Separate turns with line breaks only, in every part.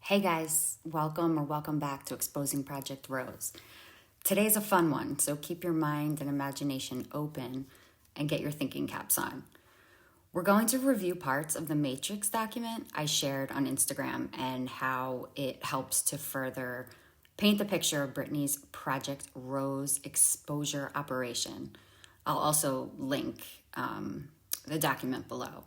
Hey guys, welcome back to Exposing Project Rose. Today's a fun one, so keep your mind and imagination open and get your thinking caps on. We're going to review parts of the Matrix document I shared on Instagram and how it helps to further paint the picture of Britney's Project Rose exposure operation. I'll also link the document below.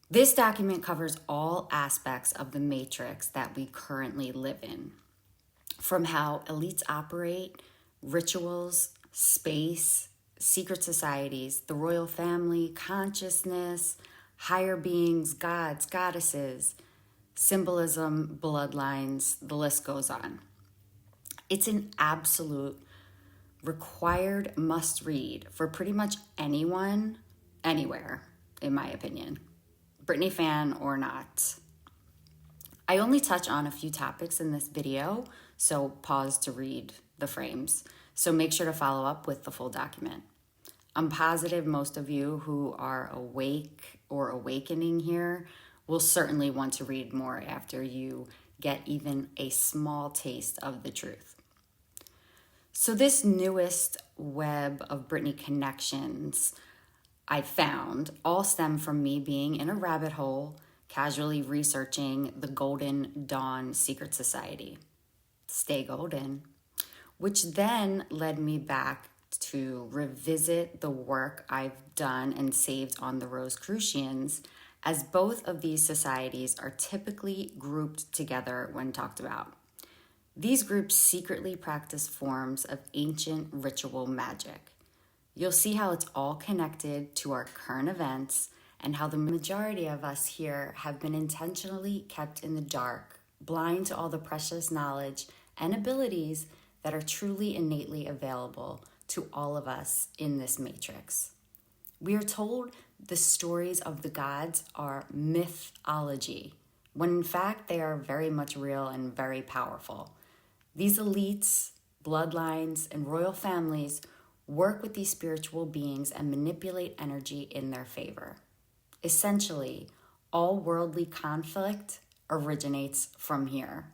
This document covers all aspects of the matrix that we currently live in, from how elites operate, rituals, space, secret societies, the royal family, consciousness, higher beings, gods, goddesses, symbolism, bloodlines, the list goes on. It's an absolute required must read for pretty much anyone, anywhere, in my opinion. Britney fan or not. I only touch on a few topics in this video, so pause to read the frames. So make sure to follow up with the full document. I'm positive most of you who are awake or awakening here will certainly want to read more after you get even a small taste of the truth. So this newest web of Britney connections I found all stem from me being in a rabbit hole, casually researching the Golden Dawn Secret Society. Stay golden. Which then led me back to revisit the work I've done and saved on the Rosicrucians, as both of these societies are typically grouped together when talked about. These groups secretly practice forms of ancient ritual magic. You'll see how it's all connected to our current events and how the majority of us here have been intentionally kept in the dark, blind to all the precious knowledge and abilities that are truly innately available to all of us in this matrix. We are told the stories of the gods are mythology, when in fact they are very much real and very powerful. These elites, bloodlines, and royal families work with these spiritual beings and manipulate energy in their favor. Essentially, all worldly conflict originates from here.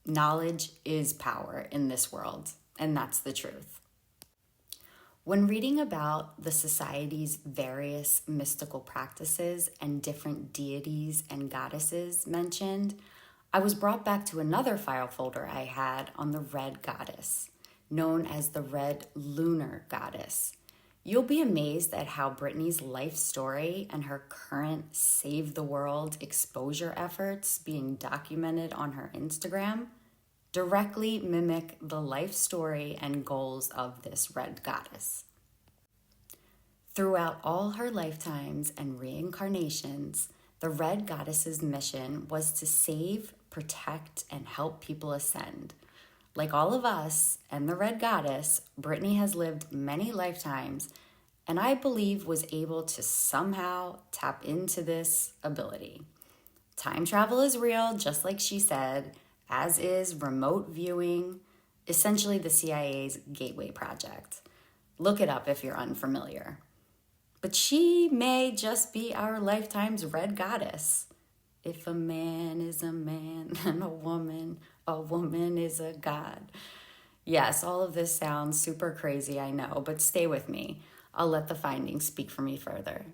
Knowledge is power in this world, and that's the truth. When reading about the society's various mystical practices and different deities and goddesses mentioned, I was brought back to another file folder I had on the Red Goddess, known as the Red Lunar Goddess. You'll be amazed at how Britney's life story and her current Save the World exposure efforts being documented on her Instagram directly mimic the life story and goals of this Red Goddess. Throughout all her lifetimes and reincarnations, the Red Goddess's mission was to save, protect, and help people ascend. Like all of us and the Red Goddess, Britney has lived many lifetimes and I believe was able to somehow tap into this ability. Time travel is real, just like she said, as is remote viewing, essentially the CIA's Gateway Project. Look it up if you're unfamiliar. But she may just be our lifetime's Red Goddess. If a man is a man and a woman is a god. Yes, all of this sounds super crazy, I know, but stay with me. I'll let the findings speak for me further.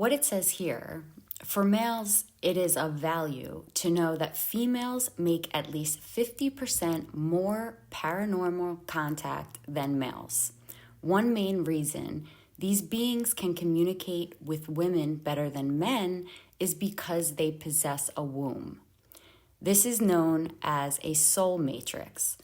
what it says here, for males, it is of value to know that females make at least 50% more paranormal contact than males. One main reason these beings can communicate with women better than men is because they possess a womb. This is known as a soul matrix.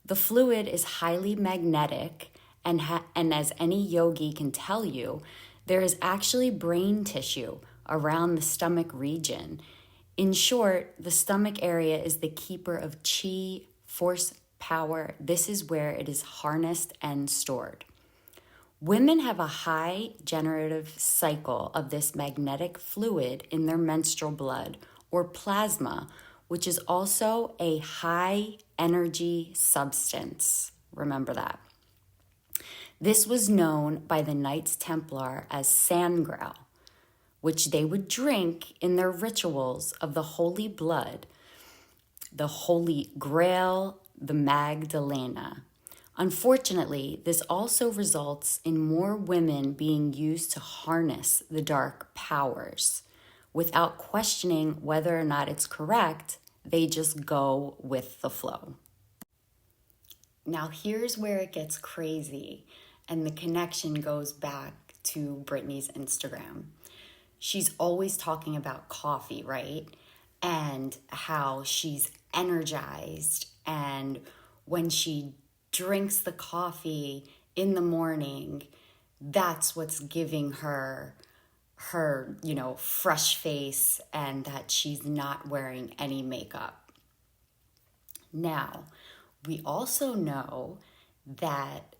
The fluid is highly magnetic, and as any yogi can tell you, there is actually brain tissue around the stomach region. In short, the stomach area is the keeper of chi, force, power. This is where it is harnessed and stored. Women have a high generative cycle of this magnetic fluid in their menstrual blood, or plasma, which is also a high energy substance. Remember that. This was known by the Knights Templar as sangreal, which they would drink in their rituals of the holy blood, the Holy Grail, the Magdalena. Unfortunately, this also results in more women being used to harness the dark powers. Without questioning whether or not it's correct, they just go with the flow. Now, here's where it gets crazy, and the connection goes back to Britney's Instagram. She's always talking about coffee, right? And how she's energized, and when she drinks the coffee in the morning, that's what's giving her fresh face, and that she's not wearing any makeup. Now, we also know that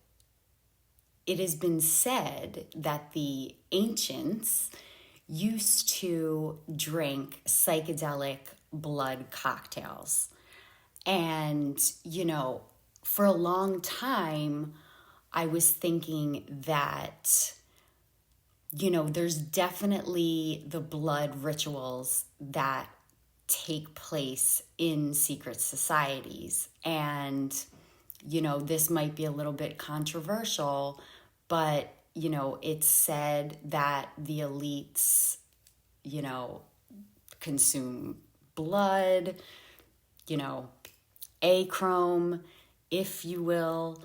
it has been said that the ancients used to drink psychedelic blood cocktails. And, for a long time, I was thinking that, there's definitely the blood rituals that take place in secret societies. And, this might be a little bit controversial, but, it's said that the elites, consume blood, achrome, if you will.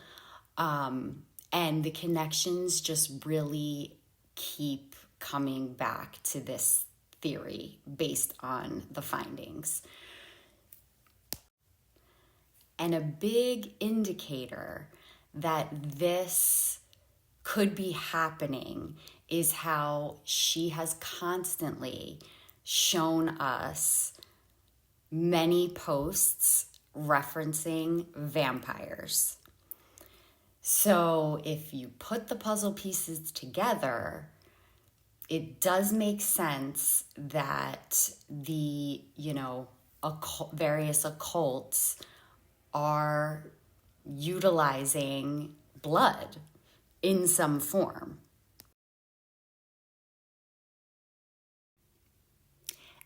And the connections just really keep coming back to this theory based on the findings. And a big indicator that this could be happening is how she has constantly shown us many posts referencing vampires. So if you put the puzzle pieces together, it does make sense that the, various occults are utilizing blood in some form.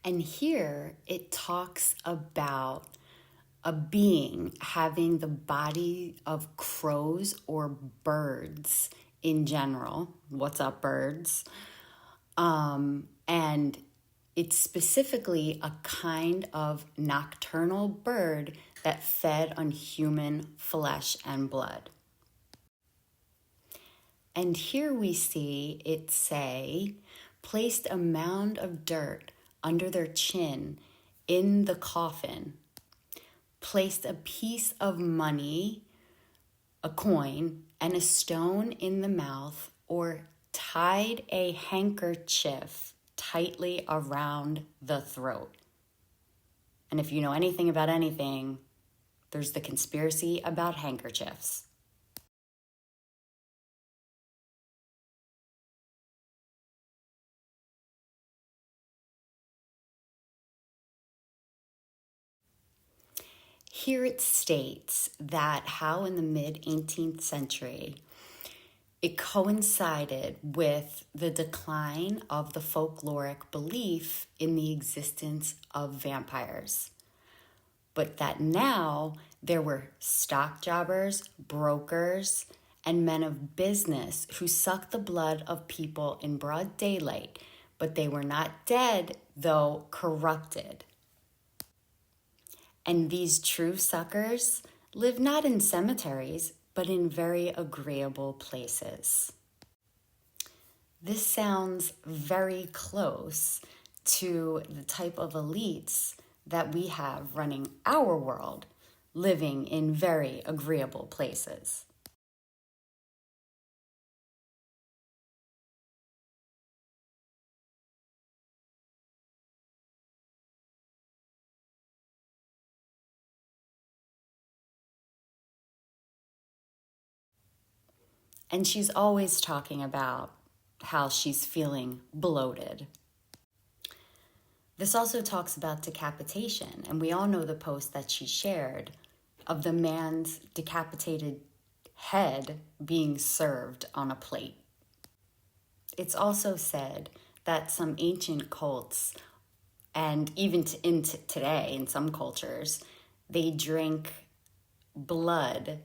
And here it talks about a being having the body of crows or birds in general. What's up, birds? And it's specifically a kind of nocturnal bird that fed on human flesh and blood. And here we see it say, placed a mound of dirt under their chin in the coffin, placed a piece of money, a coin, and a stone in the mouth, or tied a handkerchief tightly around the throat. And if you know anything about anything, there's the conspiracy about handkerchiefs. Here it states that how in the mid-18th century, it coincided with the decline of the folkloric belief in the existence of vampires. But that now there were stock jobbers, brokers, and men of business who sucked the blood of people in broad daylight but they were not dead, though corrupted. And these true suckers live not in cemeteries, but in very agreeable places. This sounds very close to the type of elites that we have running our world, living in very agreeable places. And she's always talking about how she's feeling bloated. This also talks about decapitation, and we all know the post that she shared of the man's decapitated head being served on a plate. It's also said that some ancient cults, and even today in some cultures, they drink blood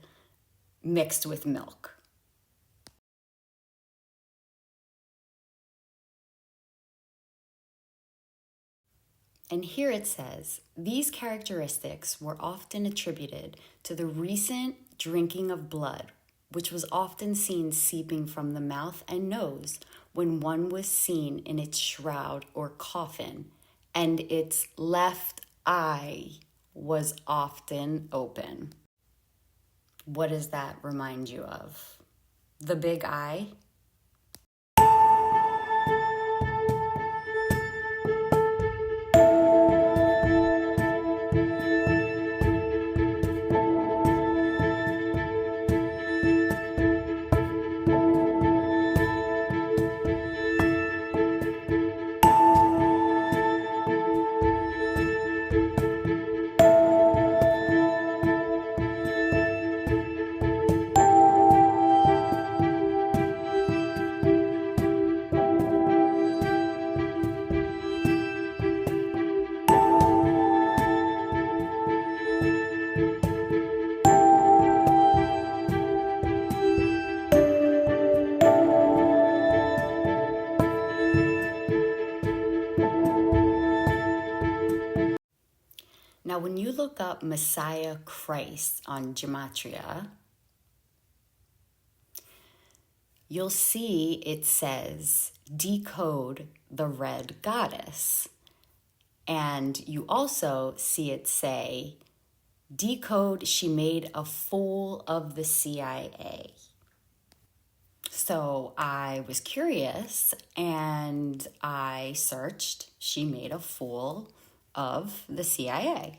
mixed with milk. And here it says, these characteristics were often attributed to the recent drinking of blood, which was often seen seeping from the mouth and nose when one was seen in its shroud or coffin, and its left eye was often open. What does that remind you of? The big eye? Now, when you look up Messiah Christ on Gematria, you'll see it says, decode the red goddess. And you also see it say, decode she made a fool of the CIA. So I was curious and I searched, she made a fool of the CIA.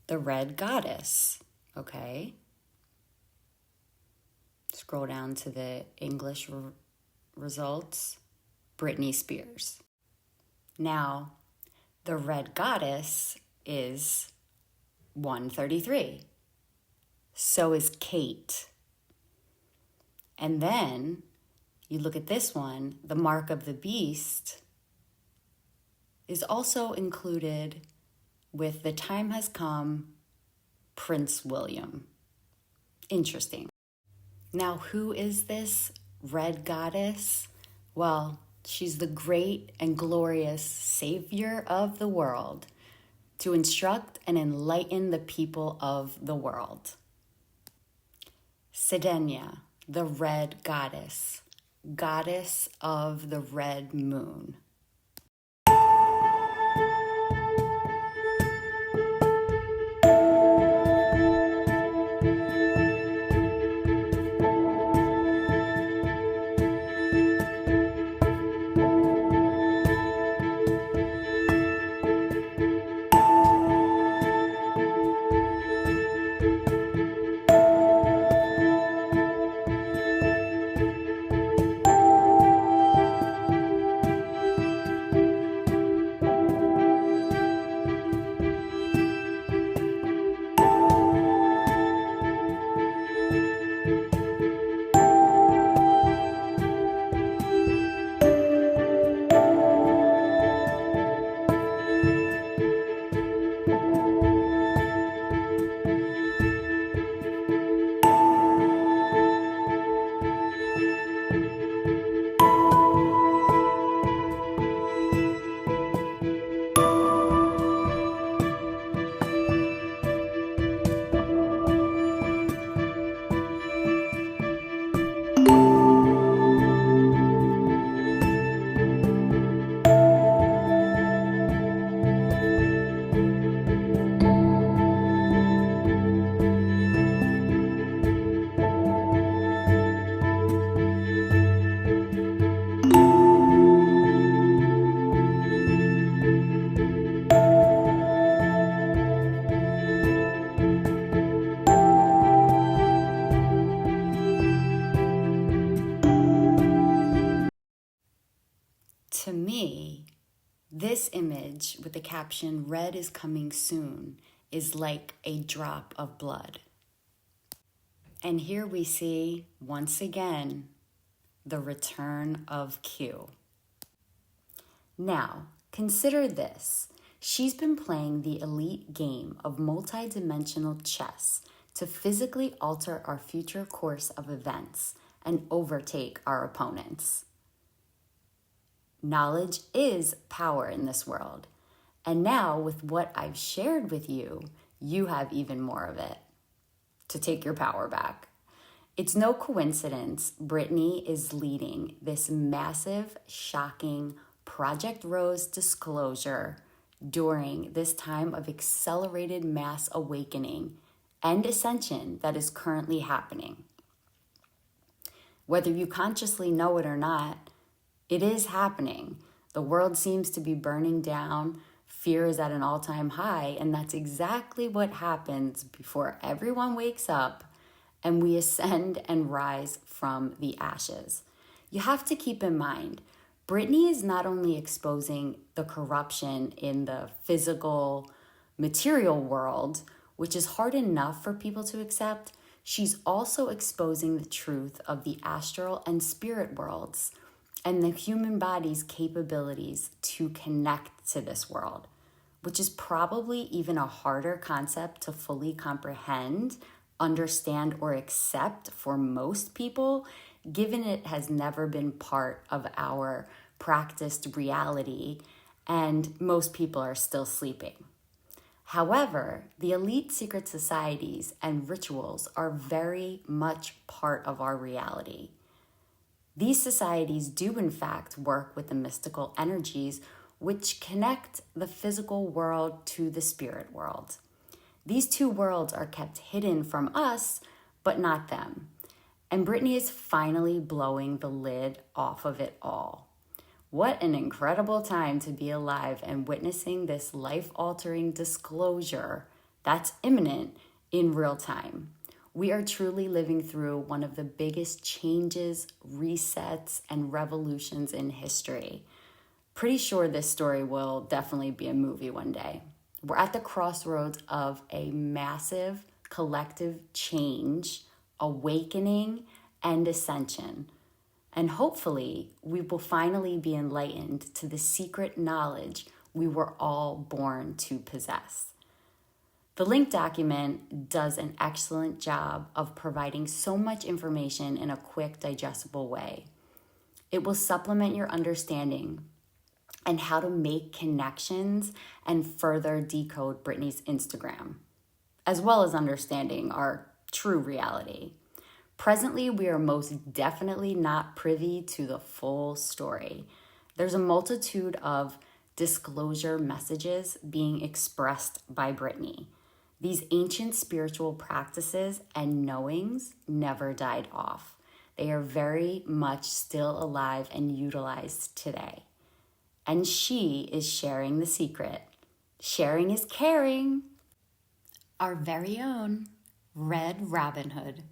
The red goddess, okay? Scroll down to the English results, Britney Spears. Now, the red goddess is 133. So is Kate. And then you look at this one, the mark of the beast is also included with the time has come, Prince William. Interesting. Now, who is this red goddess? Well, she's the great and glorious savior of the world to instruct and enlighten the people of the world. Sedenia, the red goddess, goddess of the red moon. This image with the caption, "Red is coming soon," is like a drop of blood. And here we see, once again, the return of Q. Now, consider this. She's been playing the elite game of multidimensional chess to physically alter our future course of events and overtake our opponents. Knowledge is power in this world. And now, with what I've shared with you, you have even more of it to take your power back. It's no coincidence Britney is leading this massive, shocking Project Rose disclosure during this time of accelerated mass awakening and ascension that is currently happening. Whether you consciously know it or not, it is happening. The world seems to be burning down. Fear is at an all-time high, and that's exactly what happens before everyone wakes up and we ascend and rise from the ashes. You have to keep in mind, Britney is not only exposing the corruption in the physical, material world, which is hard enough for people to accept, she's also exposing the truth of the astral and spirit worlds and the human body's capabilities to connect to this world, which is probably even a harder concept to fully comprehend, understand, or accept for most people, given it has never been part of our practiced reality and most people are still sleeping. However, the elite secret societies and rituals are very much part of our reality. These societies do in fact work with the mystical energies which connect the physical world to the spirit world. These two worlds are kept hidden from us, but not them. And Britney is finally blowing the lid off of it all. What an incredible time to be alive and witnessing this life-altering disclosure that's imminent in real time. We are truly living through one of the biggest changes, resets, and revolutions in history. Pretty sure this story will definitely be a movie one day. We're at the crossroads of a massive collective change, awakening, and ascension. And hopefully, we will finally be enlightened to the secret knowledge we were all born to possess. The link document does an excellent job of providing so much information in a quick, digestible way. It will supplement your understanding and how to make connections and further decode Britney's Instagram, as well as understanding our true reality. Presently, we are most definitely not privy to the full story. There's a multitude of disclosure messages being expressed by Britney. These ancient spiritual practices and knowings never died off. They are very much still alive and utilized today. And she is sharing the secret. Sharing is caring. Our very own Red Robin Hood.